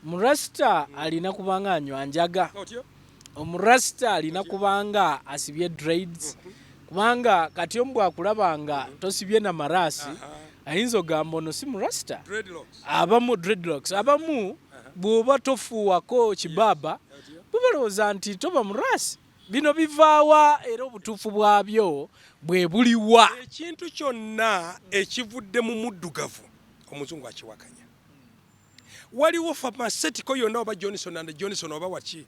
murasta alina kubanga anywa njaga omurasta alina kubanga asibye dreads kubanga kati omu bwakulabanga tosibye na marasi ayinza ogamba ono si murasta abamu dreadlocks abamu bw'oba tofuuwako kibaba bubalowooza nti toba murasi bino bivaawa era obutuufu bwabyo bwe buliwa ekintu kyonna ekivudde mu muddugavu omuzungu akiwakanya waliwo pharmaceutical yonna oba Johnson oba waki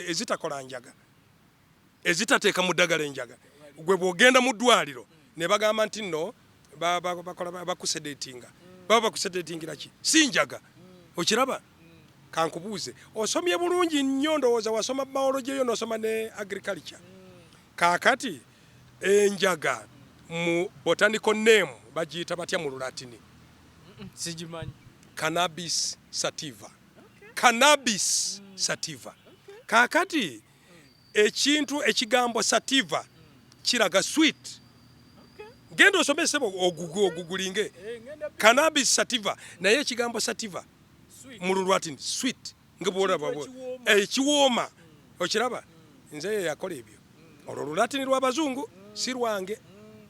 ezitakola njaga ezitateeka mu ddagala enjaga gwe bw'ogenda mu ddwaliro ne bagamba nti nno bakusedatinga baba bakusedatingira ki si njaga okiraba kankubuuze osomye bulungi nnyo ndowooza wasoma biology yo n'osoma ne agriculture kaakati enjaga mu botanical name bagiyita batya mu Lulatini sigimanyi cannabis sativa cannabis sativa kaakati ekintu ekigambo sativa kiraga sweet genda osomese ogugulinge cannabis sativa naye ekigambo sativa mu Lulatini sweet nga bwolaba ekiwooma okiraba nze yakola ebyo olwo lulatini lw'abazungu si lwange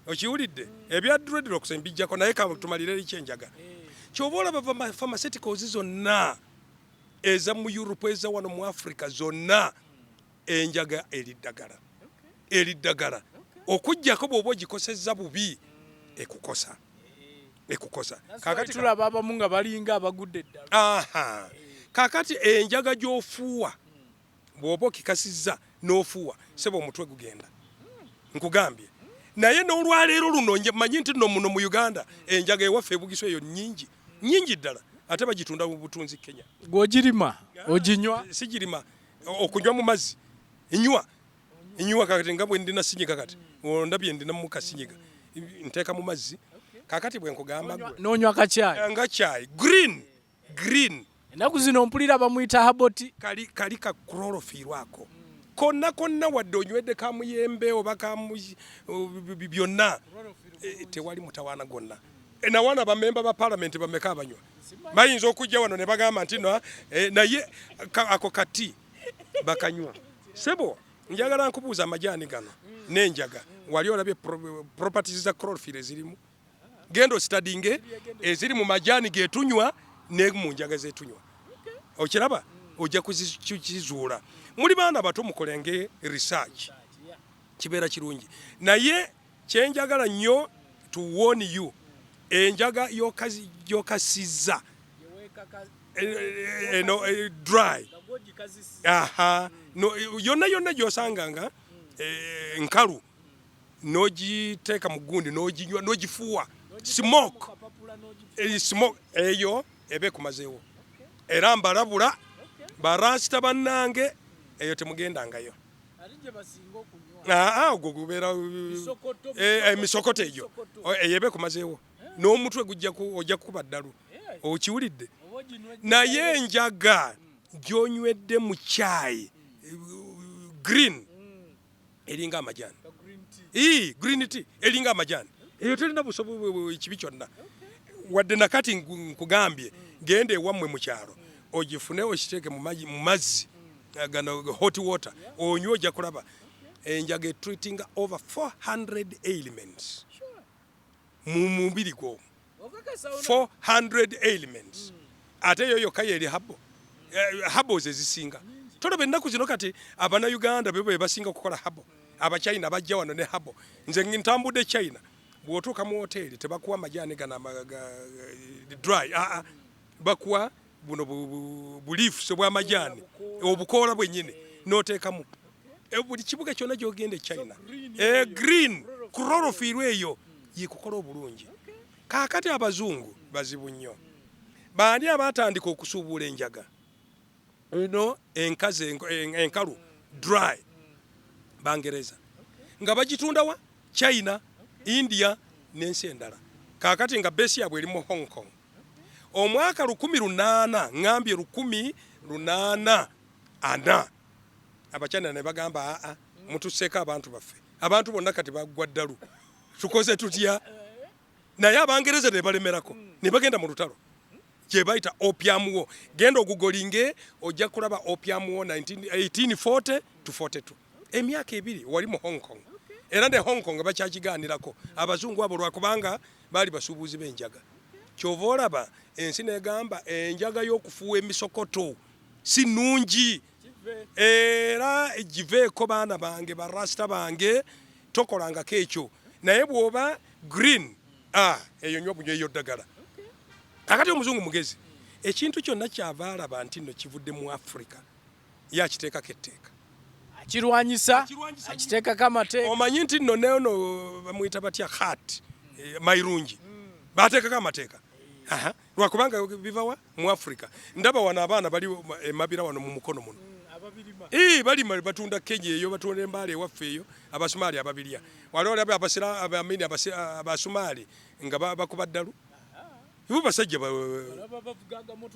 okiwulidde ebya dreadlocks mbijjako naye tumalire ekyenjaga kyoba olaba pharmaceuticals zonna eza mu Europe eza wano mu Africa zonna enjaga eriddagala okujjako bw'oba ogikosezza bubi ekukosa kakati tulaba abamu nga balinga abagudde ddala kakati enjaga gy'ofuuwa bw'oba okikasizza n'ofuuwa sebo omutwe gugenda nkugambye naye n'olwaleero luno manyi nti nno muno mu Uganda enjaga ewaffe ebugiso eyo nnyingi ddala ate bagitunda mu butunzi Kenya. Gw'ogirima oginywa? Sigirima, okunywa mu mazzi inywa kakati nga bwe ndina sinyiga kati ondabye ndina mu kasinyiga nteeka mu mazzi kakati bwe nkugamba n'onywa kacaayi nga caayi green ennaku zino mpulira bamuyita haboti kali ka chlorophyll ako konna wadde onywedde kamuyembe oba byonna tewali mutawaana gonna nawana bamemba ba parliament bameka abanywa bayinza okujja wano ne bagamba nti naye ako kati bakanywa sebo njagala nkubuuza amajaani gano n'enjaga wali olabye properties za chlorophyll ezirimu gendo studying eziri mu majaani getunywa ne mu njaga zetunywa okiraba ojja kuzizuula muli baana bato mukolenge research kibeera kirungi naye kyenjagala nnyo to warn you enjaga yokasizza dry yonna gyosanganga nkalu nogiteeka mu gundi noginywa nogifuuwa smoke eyo eba ekumazeewo era mbalabula barasta bannange eyo temugendangayo ogwo gubeera emisokoto eyo eba ekumazeewo n'omutwe ojja kukuba ddalu okiwulidde naye enjaga gyonywedde mu caayi green eringa amajaani green tea eringa amajaani eyo terina busobozi kibi kyonna wadde nakati nkugambye genda ewammwe mu kyalo ogifune okiteeke mu mazzi gano hot water onywa ojja kulaba enjaga treating over 400 ailments mu mubiri gwo 400 ailments ate yo yokka yeri habo zezisinga tolaba ennaku zino kati abannayuganda bebo basinga okukola habo abachina bajja wano ne habo nze ntambudde China bw'otuuka mu hoteli tebakuwa majaani gana dry bakuwa buno bulifu bw'amajaani obukoola bwennyini n'oteekamu buli kibuga kyonna gy'ogenda e China green chlorophyll eyo yekukola obulungi kaakati abazungu bazibu nnyo baani abatandika okusuubuula enjaga eno enkalu dry Bangereza nga bagitunda wa China India n'ensi endala kaakati nga besi yabwe eri mu Hong Kong omwaka 1800 ngambye 1840 abachina ne bagamba mutuseeka abantu baffe abantu bonna kati bagwa ddalu tukoze tutya naye Abangereza ne balemerako ne bagenda mu lutalo gye bayita opium war genda ogugolinge ojja kulaba opium war 1840 to 42 emyaka ebiri wali mu Hong Kong era ne Hong Kong bakyakigaanirako abazungu abo lwakubanga baali basuubuzi b'enjaga kyova olaba ensi negamba enjaga y'okufuuwa emisokoto si nnungi era giveeko baana bange barasta bange tokolangako ekyo naye bw'oba green eyo nywa bunywa eyo ddagala akati omuzungu mugezi ekintu kyonna kyava alaba nti nno kivudde mu Africa yakiteekako etteeka akirwanyisa akiteekako amateeka omanyi nti nno neono bamuyita batya hat mairungi bateekako amateeka lwakubanga bivawa mu Africa ndaba wano abaana bali emabira wano mu mukono muno bali batunda Kenya eyo batunda embaala ewaffe eyo abasumaali ababirya waliwo olabe abasumaali nga bakuba ddalu ibo basajja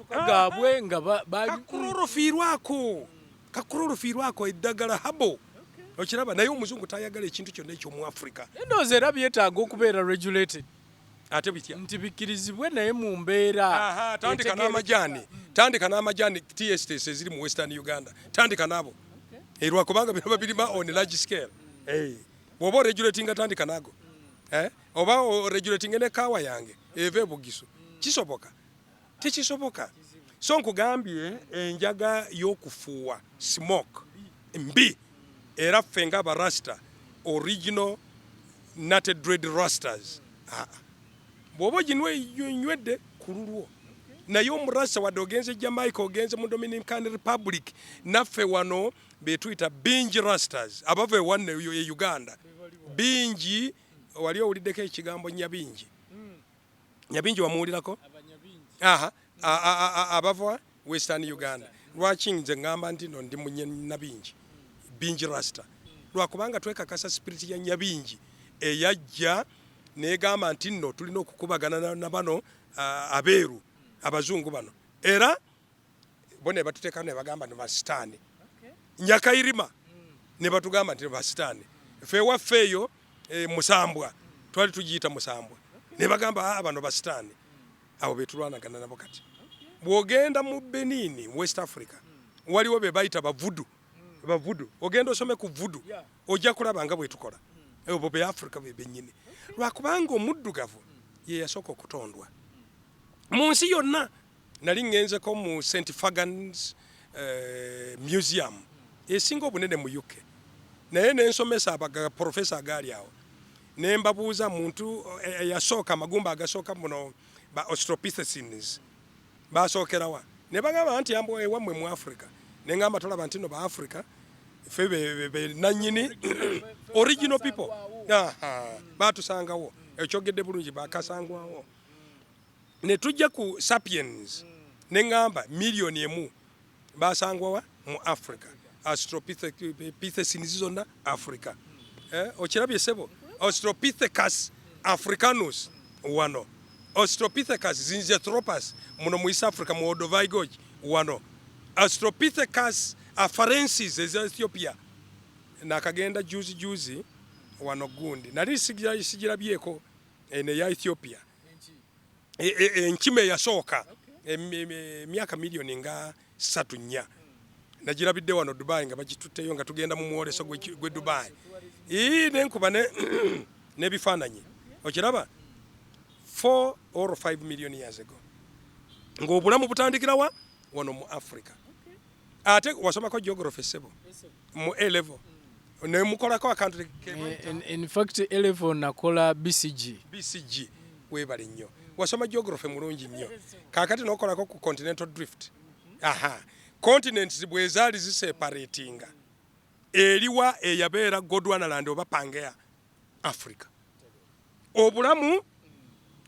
gaabwe nga kakulorofiirwako eddagala habo okiraba naye omuzungu tayagala ekintu kyonna ekyo mu Africa endowooza era byetaaga okubeera regulated ate bitya nti bikirizibwe naye mu mbeera tandika n'amajani tea estates eziri mu Western Uganda tandika nabo lwakubanga bino babirima on large scale bw'oba oregulatinga tandika nago oba oregulatinga ne kaawa yange eva e Bugisu kisoboka tekisoboka so nkugambye enjaga y'okufuuwa smoke mbi era ffe ng'aba Rasta original nutted dread rastas bw'oba oginywedde ku lulwo naye omurasa wadde ogenze Jamaica ogenze mu Dominican Republic naffe wano betuyita bingi rastas abava ewanne e Uganda bingi wali owuliddeko ekigambo nyabingi wamuwulirako abava Western Uganda lwaki nze ngamba nti no ndi munyabingi bingi rasta lwakubanga twekakasa spirit ya nyabingi eyajja negamba nti nno tulina okukubagana na bano abeeru abazungu bano era bone batuteeka ne bagamba ne basitaani nyakairima ne batugamba nti basitaani ffe waffeeyo musambwa twali tugiyita musambwa ne bagamba bano basitaani abo betulwanagana nabo kati bw'ogenda mu Benin West Africa waliwo be bayita bavudu ogenda osome ku vudu ojja kulaba nga bwe tukola ebo be Africa be bennyini lwakubanga omuddugavu ye yasooka okutondwa mu nsi yonna. Nali ngenzeko mu St. Fagans Museum esinga obunene mu UK naye nensomesa professor agaali awo ne mbabuuza muntu yasooka amagumba agasooka muno ba Australopithecines basookerawa ne bagamba nti ambo ewammwe mu Africa ne ngamba tolaba nti no ba Africa ffe be nannyini original people batusangawo ekyogedde bulungi bakasangwawo ne tujja ku sapiens ne ngamba million emu basangwawa mu Africa Australopithecines zonna Africa okirabye sebo Australopithecus africanus wano Australopithecus zinzanthropus muno mu East Africa mu Olduvai Gorge wano Australopithecus afarensis eza Ethiopia nakagenda juzi wano gundi nali sigirabyeko ne ya Ethiopia enkime yasooka emyaka milioni nga 3-4 nagirabidde wano Dubai nga bagitutteyo nga tugenda mu mwoleso gwe Dubai nenkuba n'ebifaananyi okiraba 4 or 5 million years ago ng'obulamu butandikirawa wano mu Africa ate wasomako geography sebo mu A level ne mukolako akantu in fact A level nakola BCG webale nnyo wasoma geography mulungi nnyo kakati nokolako ku continental drift continents bwe zaali ziseparatinga eriwa eyabeera Gondwanaland oba Pangea Africa obulamu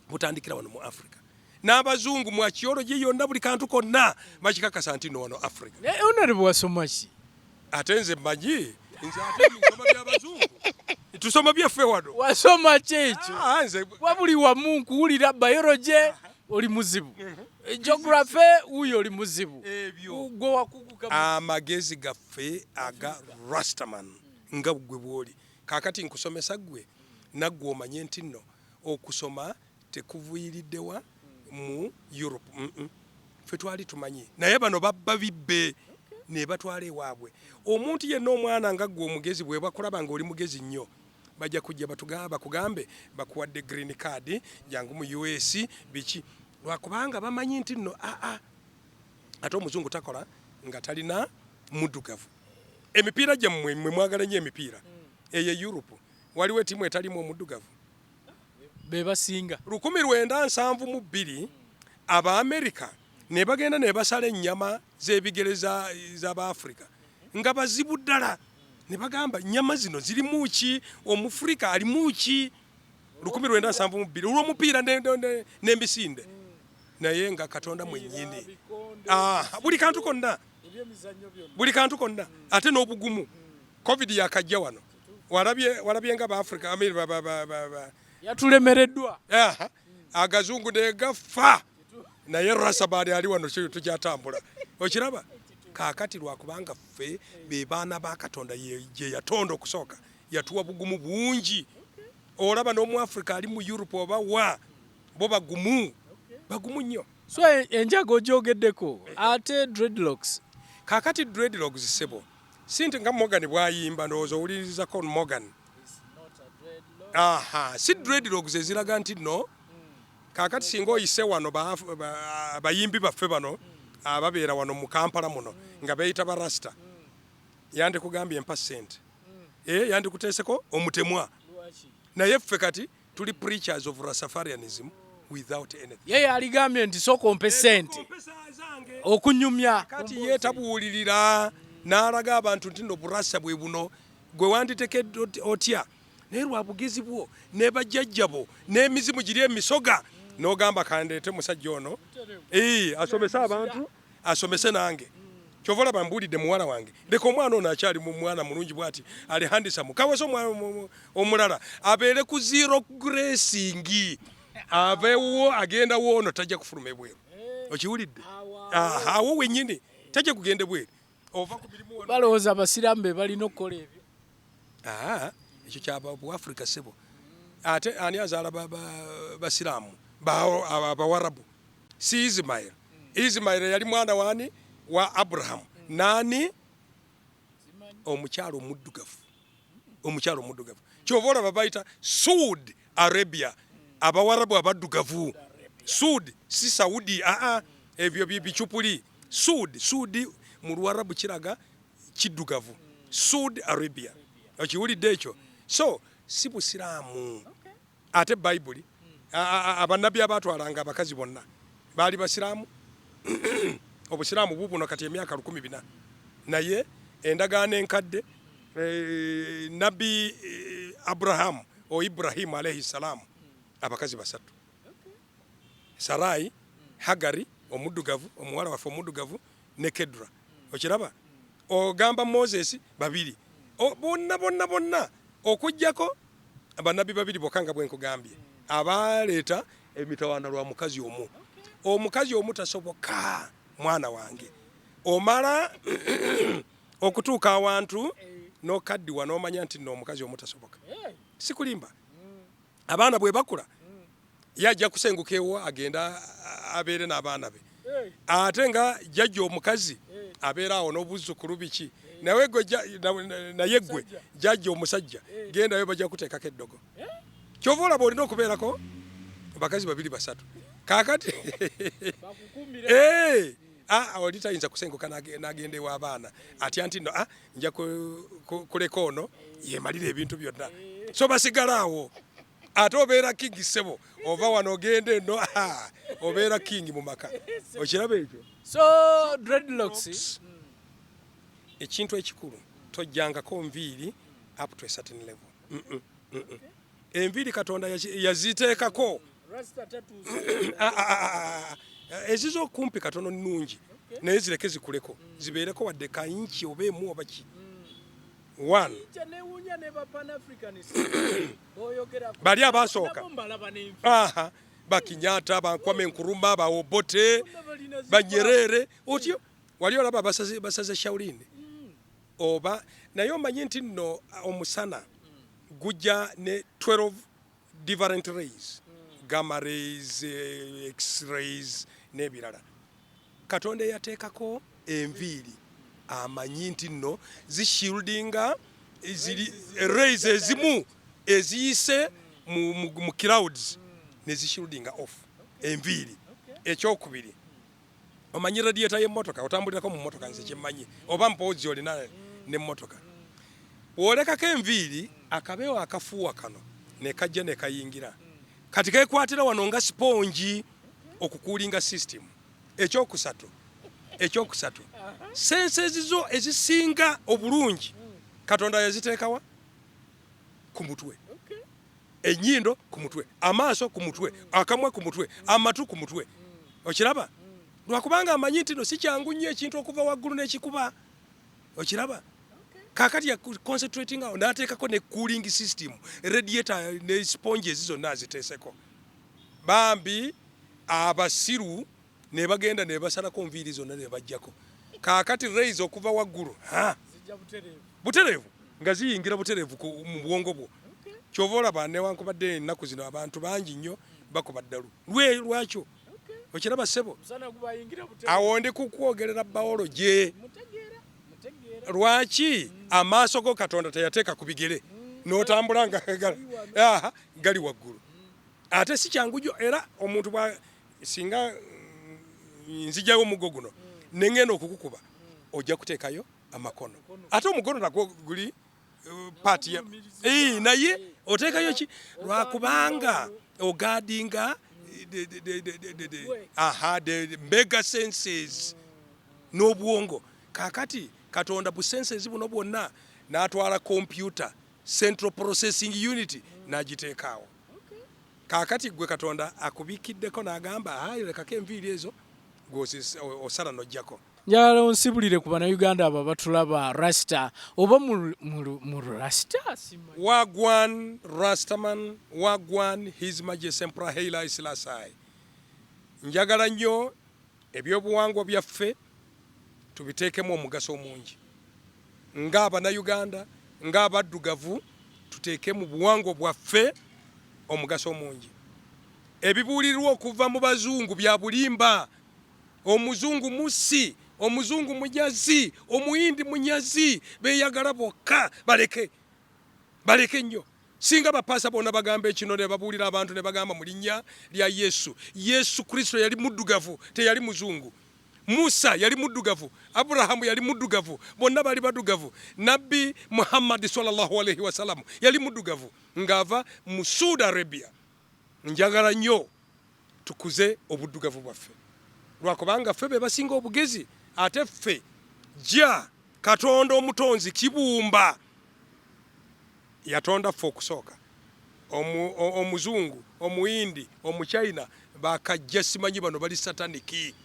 butandikira wano mu Africa n'abazungu mu archaeology yonna buli kantu konna bakikakasa nti no wano Africa honorable wasoma ki ate nze mmanyi nze ate nsoma by'abazungu tusoma byaffe wano wasoma ki ekyo wabuli wamu nkuwulira biology oli muzibu geography uyo oli muzibu gwe wakuguka amagezi gaffe aga Rastaman nga gwe bwoli kakati nkusomesa gwe naggwe omanye nti nno okusoma tekuviiriddewa mu Europe ffe twali tumanyi naye bano babba bibbe ne batwala ewaabwe omuntu yenna omwana nga gwe omugezi bwe bakulaba nga oli mugezi nnyo bajja kujja bakugambe bakuwadde green card jangu mu US biki lwakubanga bamanyi nti nno ate omuzungu takola nga talina muddugavu emipiira gyammwe mwe mwagala nnyo emipiira eyo Europe waliwo etimu etalimu omuddugavu bebasinga 1972 aba America ne bagenda ne basala ennyama z'ebigere z'aba Africa nga bazibu ddala ne bagamba nnyama zino zirimu ki omufrika alimu ki 1972 olw'omupiira n'embisinde naye nga Katonda mwennyini buli kantu konna ate n'obugumu covid yakajja wano walabye nga Africa yatulemereddwa agazungu negafa naye Rasabali ali wano tukyatambula okiraba kakati lwakubanga ffe be baana ba Katonda ye yatonda okusooka yatuwa bugumu bungi olaba n'omu Africa ali mu Europe oba wa bo bagumu nnyo. So enjago gyogeddeko ate dreadlocks kakati dreadlocks sebo sinte nga Morgan bwayimba ndowooza owuliriza Con Morgan. Si dreadlocks eziraga nti no kakati singa oyise wano bayimbi baffe bano ababeera wano mu Kampala muno nga beeyita ba Rasta yandikugambye empa ssente yandikuteeseko omutemwa naye ffe kati tuli preachers of Rastafarianism without anything. Yeye aligambye nti sooka ompe ssente okunyumya kati yeetabuulirira n'alaga abantu nti no burasa bwe buno gwe wanditekedde otya naye lwa bugezi bwo ne bajjajja bo n'emizimu giri emisoga n'ogamba kandeete musajja ono asomese abantu asomese nange kyova olaba mbuulidde muwala wange leka omwana ono akyali mu mwana mulungi bw'ati ali handisamu kawesa omulala abeere ku zero gracing aveewo agenda woono tajja kufuluma ebweru okiwulidde awo wennyini tajja kugenda ebweru ova ku mirimu balowooza abasiraamu be balina okukola ebyo ekyo kyaba Buafrika sebo ate ani azaala basiraamu abawarabu si Ismail yali mwana wani wa Abraham nani omukyalo omuddugavu kyova olaba bayita Saudi Arabia abawarabu abaddugavu Saudi si Saudi ebyo bicupuli Saudi mu Luwarabu kiraga kiddugavu Saudi Arabia okiwulidde ekyo so si busiraamu ate Bible abannabbi abatwalanga abakazi bonna baali basiraamu obusiraamu bubuno kati emyaka 1400 naye endagaano enkadde nabbi Ibrahim alayhi salam abakazi basatu Sarai Hagari omuddugavu omuwala waffe omuddugavu ne Kedra okiraba ogamba Moses babiri bonna okujjako abannabbi babiri bokanga bwenkugambye abaleeta emitawaana lwa mukazi omu omukazi omu tasoboka mwana wange omala okutuuka awantu n'okaddiwa n'omanya nti n'omukazi omu tasoboka sikulimba abaana bwe bakula yajja kusenguka ewo agenda abeere n'abaana be ate nga jjajja omukazi abeera awo n'obuzzukulu biki naye gwe jjajja omusajja gendayo bajja kuteekako eddogo kyova olaba olina okubeerako bakazi babiri basatu kakati oli tayinza kusenguka n'agenda ewa abaana atya nti no nja kuleka ono yemalira ebintu byonna so basigala awo ate obeera king sebo ova wano ogende no obeera king mu maka okiraba ekyo so dreadlocks ekintu ekikulu tojjangako nviiri up to a certain level enviiri Katonda yaziteekako ezizo kumpi katono nnungi naye zireke zikuleko zibeereko wadde kayinki oba emu oba ki one bali abasooka Bakinyata Bankwame Nkrumah Obote Banyerere otyo wali olaba basaze Shaolin oba naye omanyi nti nno omusana gujja ne 12 different rays gamma rays x-rays n'ebirala Katonda yateekako enviiri amanyi nti nno zishieldinga rays ezimu eziyise mu clouds nezishieldinga off enviiri ekyokubiri omanyi radiator y'emmotoka otambulirako mu mmotoka nze kyemmanyi oba mpoozi olina n'emmotoka wolekako enviiri akabeewo akafuuwa kano ne kajja ne kayingira kati kekwatira wano nga spongi okukuulinga system ekyokusatu sense ezizo ezisinga obulungi Katonda yaziteekawa ku mutwe ennyindo ku mutwe amaaso ku mutwe akamwa ku mutwe amatu ku mutwe okiraba lwakubanga amanyi nti no si kyangu nnyo ekintu okuva waggulu n'ekikuba okiraba kakati ya concentrating on n'ateekako ne cooling system radiator ne sponge ezizo naziteeseko bambi abasiru ne bagenda ne basalako nviiri zonna ne bajjako kakati rays okuva waggulu butereevu nga ziyingira butereevu mu bwongo bwo kyova olaba newankubadde ennaku zino abantu bangi nnyo bakuba ddalu lwakyo okiraba ssebo awo ndi kukwogerera biology lwaki amaaso go Katonda teyateeka ku bigere n'otambula nga gali waggulu ate si kyangujo era omuntu singa nzijayo omugo guno nengenda okukukuba ojja kuteekayo amakono ate omukono nagwo guli paati naye oteekayo ki lwakubanga ogadinga the mega senses n'obwongo kakati Katonda bu senses buno bwonna n'atwala computer central processing unit n'agiteekaawo kakati gwe Katonda akubikiddeko n'agamba lekako enviiri ezo osala n'ojjako njagala onsibulire ku bannayuganda abo batulaba Rasta oba mu Rasta wagwan Rastaman wagwan His Majesty Emperor Haile Selassie njagala nnyo ebyobuwangwa byaffe tubiteekemu omugaso omungi ng'abannayuganda ng'abaddugavu tuteeke mu buwangwa bwaffe omugaso omungi ebibuulirwa okuva mu bazungu bya bulimba omuzungu musi omuzungu munyazi omuyindi munyazi beyagala bokka baleke nnyo singa bapaasa bonna bagamba ekino ne babuulira abantu ne bagamba mu linnya lya Yesu Kristo yali muddugavu teyali muzungu Musa yali muddugavu Aburahamu yali muddugavu bonna bali baddugavu Nabbi Muhammad sallallahu alaihi wasallam yali muddugavu ngava mu Saudi Arabia njagala nnyo tukuze obuddugavu bwaffe lwakubanga ffe be basinga obugezi ate ffe ja Katonda omutonzi kibumba yatonda ffe okusooka omuzungu omuyindi omuchina bakajja simanyi bano bali sataniki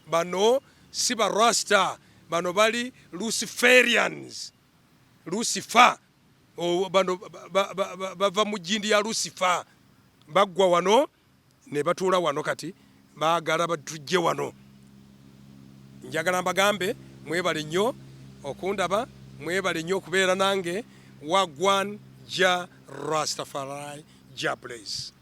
bano si ba Rasta bano bali Luciferians Lucifer bano bava mu jindi ya Lucifer baggwa wano ne batuula wano kati baagala batujje wano njagala mbagambe mwebale nnyo okundaba mwebale nnyo okubeera nange wagwan ja Rastafari ja bless